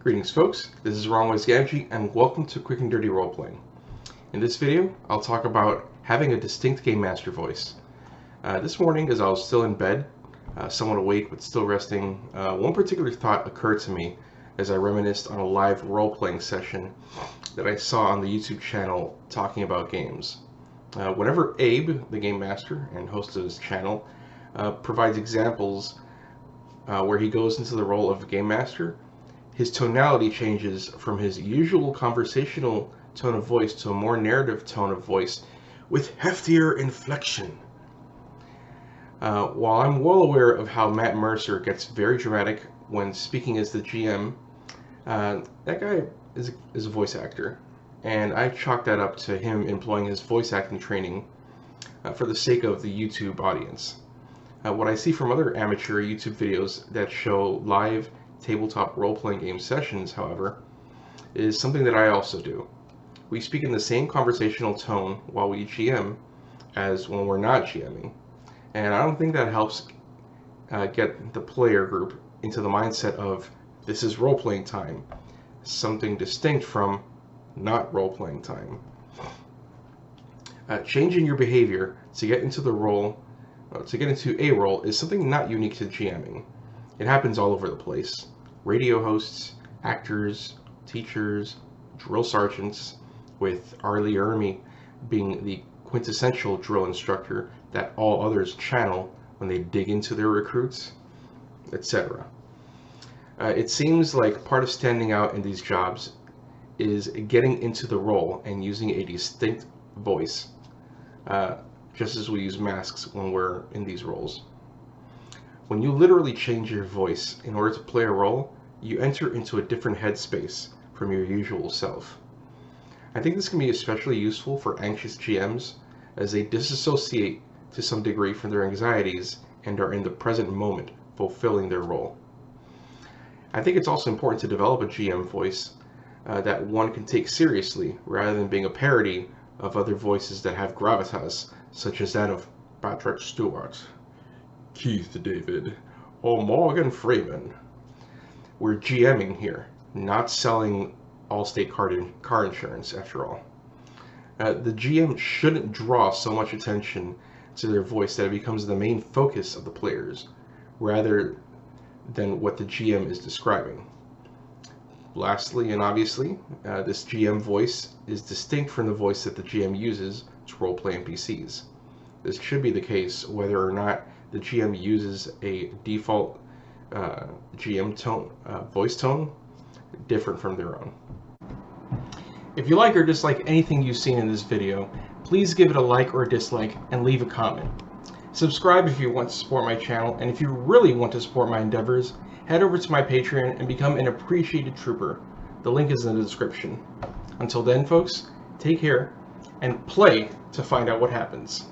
Greetings folks, this is Wrongways Gamgee and welcome to Quick and Dirty Roleplaying. In this video, I'll talk about having a distinct Game Master voice. This morning, as I was still in bed, somewhat awake but still resting, one particular thought occurred to me as I reminisced on a live role-playing session that I saw on the YouTube channel talking about games. Whenever Abe, the Game Master and host of his channel, provides examples where he goes into the role of Game Master, his tonality changes from his usual conversational tone of voice to a more narrative tone of voice with heftier inflection. While I'm well aware of how Matt Mercer gets very dramatic when speaking as the GM, that guy is a voice actor, and I chalk that up to him employing his voice acting training for the sake of the YouTube audience. What I see from other amateur YouTube videos that show live tabletop role-playing game sessions, however, is something that I also do. We speak in the same conversational tone while we GM as when we're not GMing, and I don't think that helps get the player group into the mindset of this is role-playing time, something distinct from not role-playing time. Changing your behavior to get into a role is something not unique to GMing. It happens all over the place. Radio hosts, actors, teachers, drill sergeants, with Arlie Ermy being the quintessential drill instructor that all others channel when they dig into their recruits, etc. It seems like part of standing out in these jobs is getting into the role and using a distinct voice, just as we use masks when we're in these roles. When you literally change your voice in order to play a role, you enter into a different headspace from your usual self. I think this can be especially useful for anxious GMs as they disassociate to some degree from their anxieties and are in the present moment fulfilling their role. I think it's also important to develop a GM voice that one can take seriously rather than being a parody of other voices that have gravitas, such as that of Patrick Stewart, Keith David, or Morgan Freeman. We're GMing here, not selling Allstate car insurance after all. The GM shouldn't draw so much attention to their voice that it becomes the main focus of the players, rather than what the GM is describing. Lastly, and obviously, this GM voice is distinct from the voice that the GM uses to roleplay NPCs. This should be the case whether or not the GM uses a default GM tone, voice tone, different from their own. If you like or dislike anything you've seen in this video, please give it a like or a dislike and leave a comment. Subscribe if you want to support my channel, and if you really want to support my endeavors, head over to my Patreon and become an appreciated trooper. The link is in the description. Until then, folks, take care and play to find out what happens.